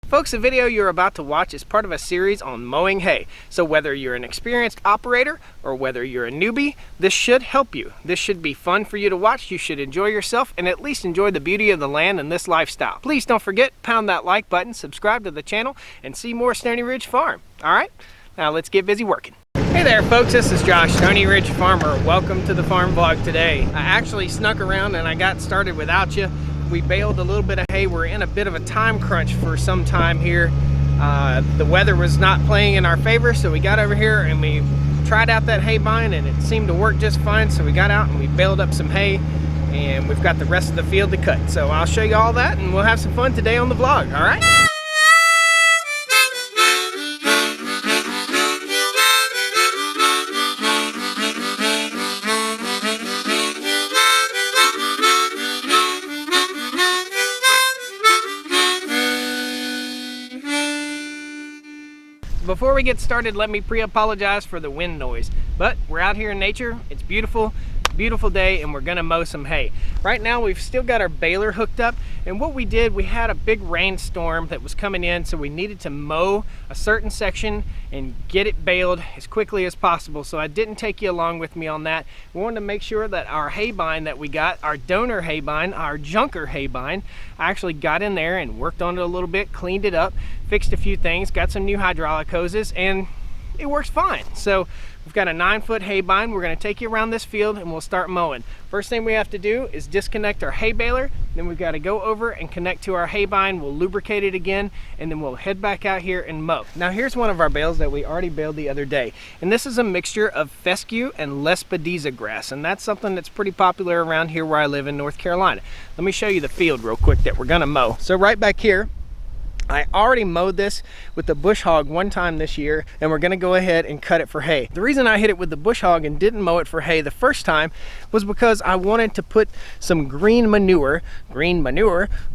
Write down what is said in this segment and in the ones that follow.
Folks, the video you're about to watch is part of a series on mowing hay. So whether you're an experienced operator or whether you're a newbie, this should help you. This should be fun for you to watch. You should enjoy yourself and at least enjoy the beauty of the land and this lifestyle. Please don't forget, pound that like button, subscribe to the channel, and see more Stoney Ridge Farm. All right, now let's get busy working. Hey there folks, this is Josh, Stoney Ridge Farmer. Welcome to the farm vlog today. I actually snuck around and I got started without you. We baled a little bit of hay. We're in a bit of a time crunch for some time here. The weather was not playing in our favor, so we got over here and we tried out that hay bind and it seemed to work just fine. So we got out and we baled up some hay and we've got the rest of the field to cut. So I'll show you all that and we'll have some fun today on the vlog, all right? Before we get started, let me pre-apologize for the wind noise, but we're out here in nature. It's beautiful, beautiful day, and we're gonna mow some hay. Right now, we've still got our baler hooked up, and what we did, we had a big rainstorm that was coming in, so we needed to mow a certain section and get it baled as quickly as possible. So I didn't take you along with me on that. We wanted to make sure that our hay bind that we got, our donor hay bind, our junker hay bind, I actually got in there and worked on it a little bit, cleaned it up, fixed a few things, got some new hydraulic hoses, and it works fine. So we've got a 9-foot hay bind. We're going to take you around this field and we'll start mowing. First thing we have to do is disconnect our hay baler. Then we've got to go over and connect to our hay bind. We'll lubricate it again and then we'll head back out here and mow. Now here's one of our bales that we already baled the other day. And this is a mixture of fescue and lespedeza grass. And that's something that's pretty popular around here where I live in North Carolina. Let me show you the field real quick that we're going to mow. So right back here, I already mowed this with the bush hog one time this year, and we're gonna go ahead and cut it for hay. The reason I hit it with the bush hog and didn't mow it for hay the first time was because I wanted to put some green manure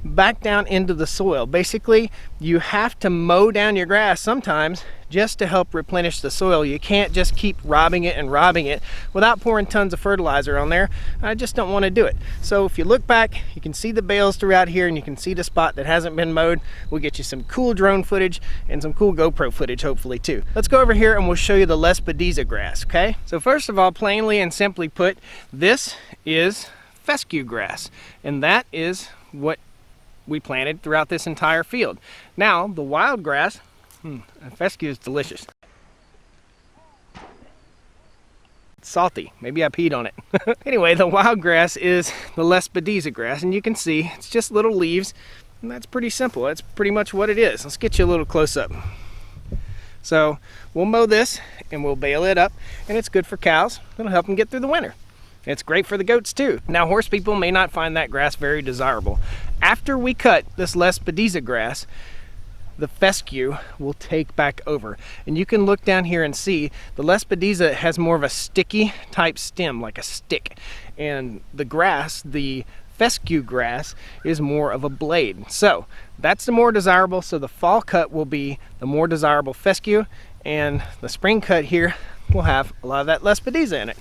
back down into the soil. Basically, you have to mow down your grass sometimes just to help replenish the soil. You can't just keep robbing it without pouring tons of fertilizer on there. I just don't want to do it. So if you look back, you can see the bales throughout here and you can see the spot that hasn't been mowed. We'll get you some cool drone footage and some cool GoPro footage hopefully too. Let's go over here and we'll show you the lespedeza grass, okay? So first of all, plainly and simply put, this is fescue grass, and that is what we planted throughout this entire field. Now, the wild grass, fescue is delicious. It's salty. Maybe I peed on it. Anyway, the wild grass is the lespedeza grass, and you can see it's just little leaves, and that's pretty simple. That's pretty much what it is. Let's get you a little close up. So we'll mow this and we'll bale it up, and it's good for cows. It'll help them get through the winter. It's great for the goats too. Now, horse people may not find that grass very desirable. After we cut this lespedeza grass, the fescue will take back over. And you can look down here and see the lespedeza has more of a sticky type stem, like a stick. And the grass, the fescue grass, is more of a blade. So that's the more desirable. So the fall cut will be the more desirable fescue, and the spring cut here will have a lot of that lespedeza in it.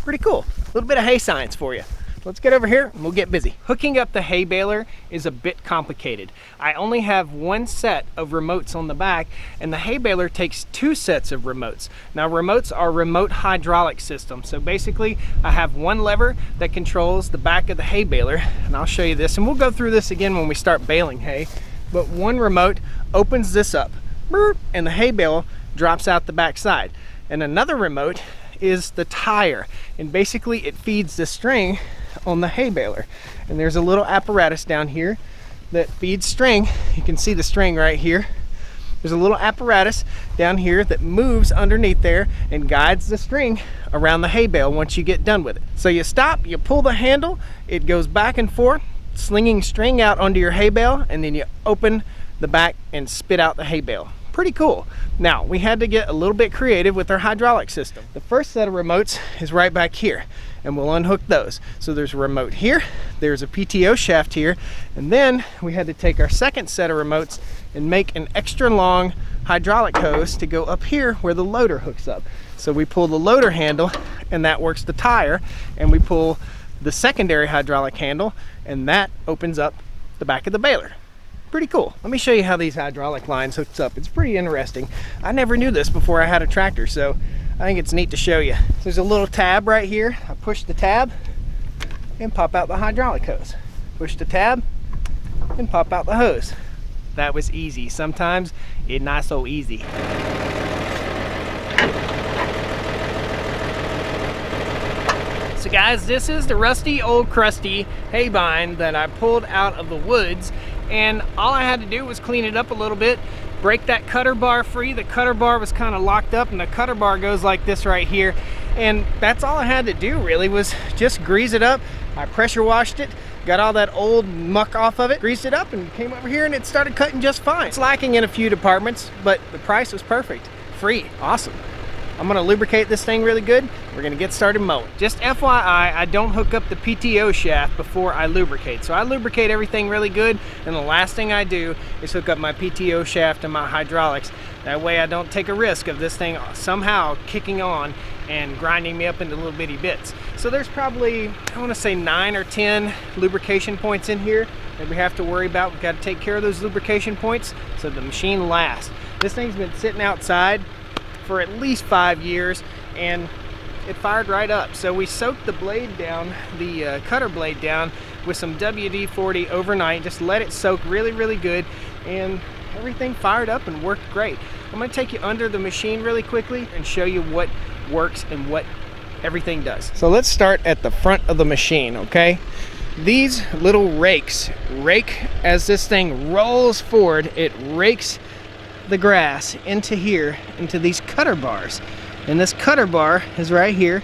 Pretty cool. A little bit of hay science for you. Let's get over here and we'll get busy. Hooking up the hay baler is a bit complicated. I only have one set of remotes on the back, and the hay baler takes 2 sets of remotes. Now, remotes are remote hydraulic systems. So basically, I have one lever that controls the back of the hay baler, and I'll show you this, and we'll go through this again when we start baling hay. But one remote opens this up, and the hay bale drops out the back side. And another remote is the tire, and basically it feeds the string on the hay baler. And there's a little apparatus down here that feeds string. You can see the string right here. There's a little apparatus down here that moves underneath there and guides the string around the hay bale once you get done with it. So you stop, you pull the handle, it goes back and forth, slinging string out onto your hay bale, and then you open the back and spit out the hay bale. Pretty cool. Now, we had to get a little bit creative with our hydraulic system. The first set of remotes is right back here, and we'll unhook those. So there's a remote here, there's a PTO shaft here, and then we had to take our second set of remotes and make an extra long hydraulic hose to go up here where the loader hooks up. So we pull the loader handle, and that works the tire, and we pull the secondary hydraulic handle, and that opens up the back of the baler. Pretty cool. Let me show you how these hydraulic lines hooks up. It's pretty interesting. I never knew this before I had a tractor, so I think it's neat to show you. There's a little tab right here. I push the tab and pop out the hydraulic hose. Push the tab and pop out the hose. That was easy. Sometimes it's not so easy. So guys, this is the rusty old crusty hay bind that I pulled out of the woods, and all I had to do was clean it up a little bit, break that cutter bar free. The cutter bar was kind of locked up, and the cutter bar goes like this right here, and that's all I had to do really, was just grease it up. I pressure washed it, got all that old muck off of it, greased it up, and came over here and it started cutting just fine. It's lacking in a few departments, but the price was perfect. Free. Awesome. I'm gonna lubricate this thing really good. We're gonna get started mowing. Just FYI, I don't hook up the PTO shaft before I lubricate. So I lubricate everything really good, and the last thing I do is hook up my PTO shaft and my hydraulics. That way I don't take a risk of this thing somehow kicking on and grinding me up into little bitty bits. So there's probably, I wanna say 9 or 10 lubrication points in here that we have to worry about. We've gotta take care of those lubrication points so the machine lasts. This thing's been sitting outside for at least 5 years, and it fired right up. So we soaked the blade down, the cutter blade down, with some WD-40 overnight. Just let it soak really, really good, and everything fired up and worked great. I'm gonna take you under the machine really quickly and show you what works and what everything does. So let's start at the front of the machine, okay? These little rakes rake as this thing rolls forward. It rakes the grass into here, into these cutter bars, and this cutter bar is right here.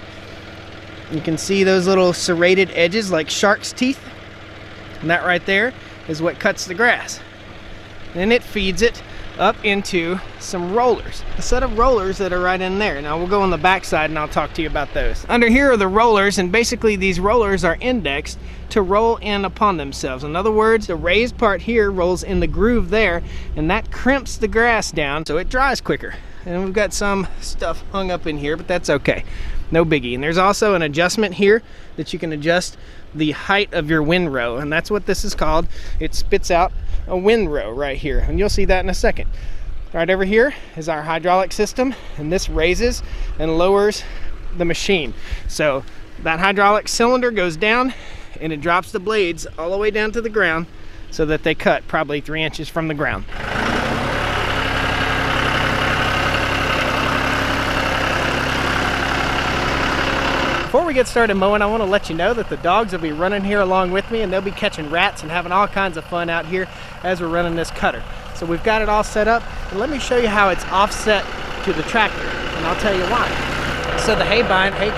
You can see those little serrated edges like shark's teeth, and that right there is what cuts the grass. Then it feeds it up into some rollers, a set of rollers that are right in there. Now we'll go on the back side and I'll talk to you about those. Under here are the rollers, and basically these rollers are indexed to roll in upon themselves. In other words, the raised part here rolls in the groove there, and that crimps the grass down so it dries quicker. And we've got some stuff hung up in here, but that's okay, no biggie. And there's also an adjustment here that you can adjust the height of your windrow, and that's what this is called. It spits out a windrow right here, and you'll see that in a second. Right over here is our hydraulic system, and this raises and lowers the machine. So that hydraulic cylinder goes down and it drops the blades all the way down to the ground so that they cut probably 3 inches from the ground. Before we get started mowing, I want to let you know that the dogs will be running here along with me, and they'll be catching rats and having all kinds of fun out here as we're running this cutter. So we've got it all set up, and let me show you how it's offset to the tractor, and I'll tell you why. So the hay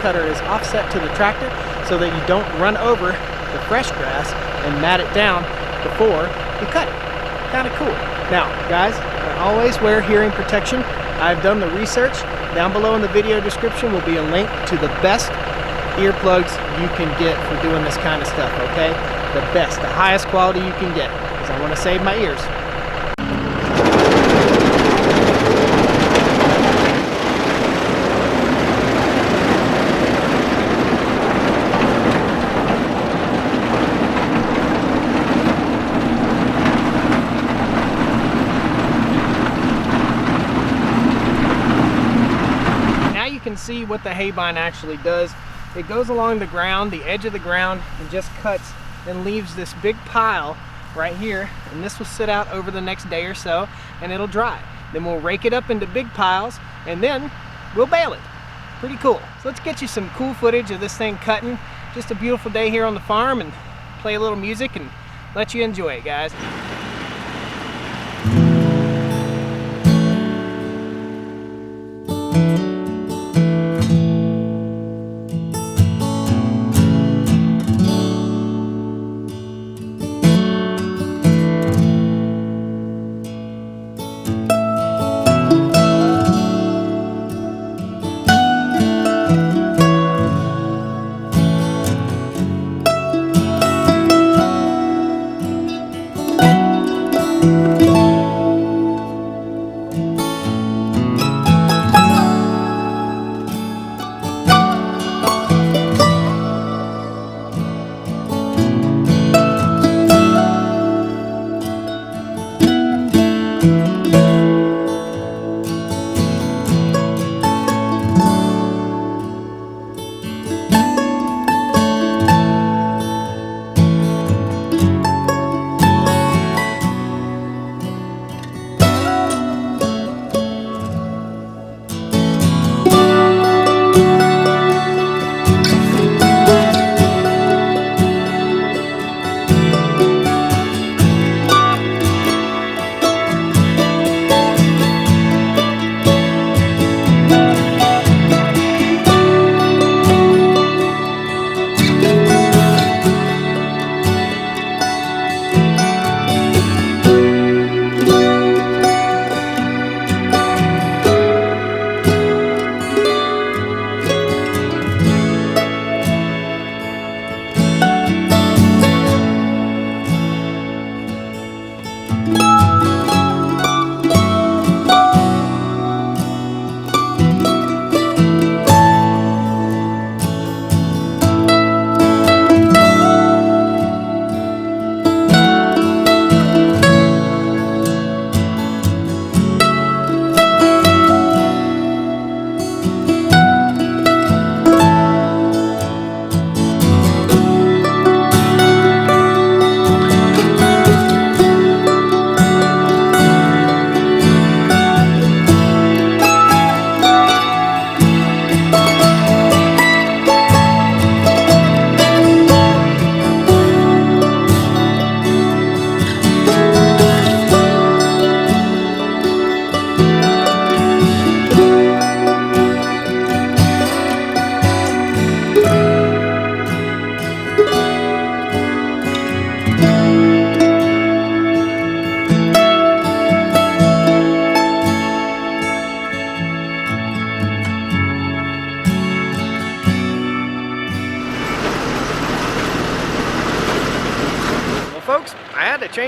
cutter is offset to the tractor so that you don't run over the fresh grass and mat it down before you cut it. Kind of cool. Now guys, I always wear hearing protection. I've done the research. Down below in the video description will be a link to the best earplugs you can get for doing this kind of stuff, okay? The best, the highest quality you can get, because I want to save my ears. Now you can see what the hay bind actually does. It goes along the ground, the edge of the ground, and just cuts and leaves this big pile right here, and this will sit out over the next day or so, and it'll dry. Then we'll rake it up into big piles, and then we'll bale it. Pretty cool. So let's get you some cool footage of this thing cutting. Just a beautiful day here on the farm, and play a little music and let you enjoy it, guys.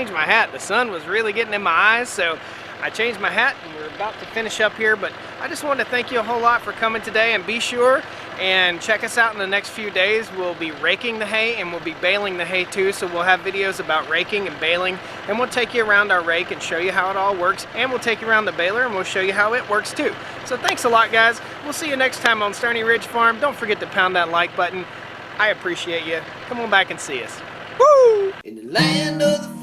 change my hat. The sun was really getting in my eyes, so I changed my hat and we're about to finish up here. But I just wanted to thank you a whole lot for coming today, and be sure and check us out in the next few days. We'll be raking the hay and we'll be baling the hay too, so we'll have videos about raking and baling, and we'll take you around our rake and show you how it all works, and we'll take you around the baler and we'll show you how it works too. So thanks a lot, guys. We'll see you next time on Stoney Ridge Farm. Don't forget to pound that like button. I appreciate you. Come on back and see us. Woo! In the land of the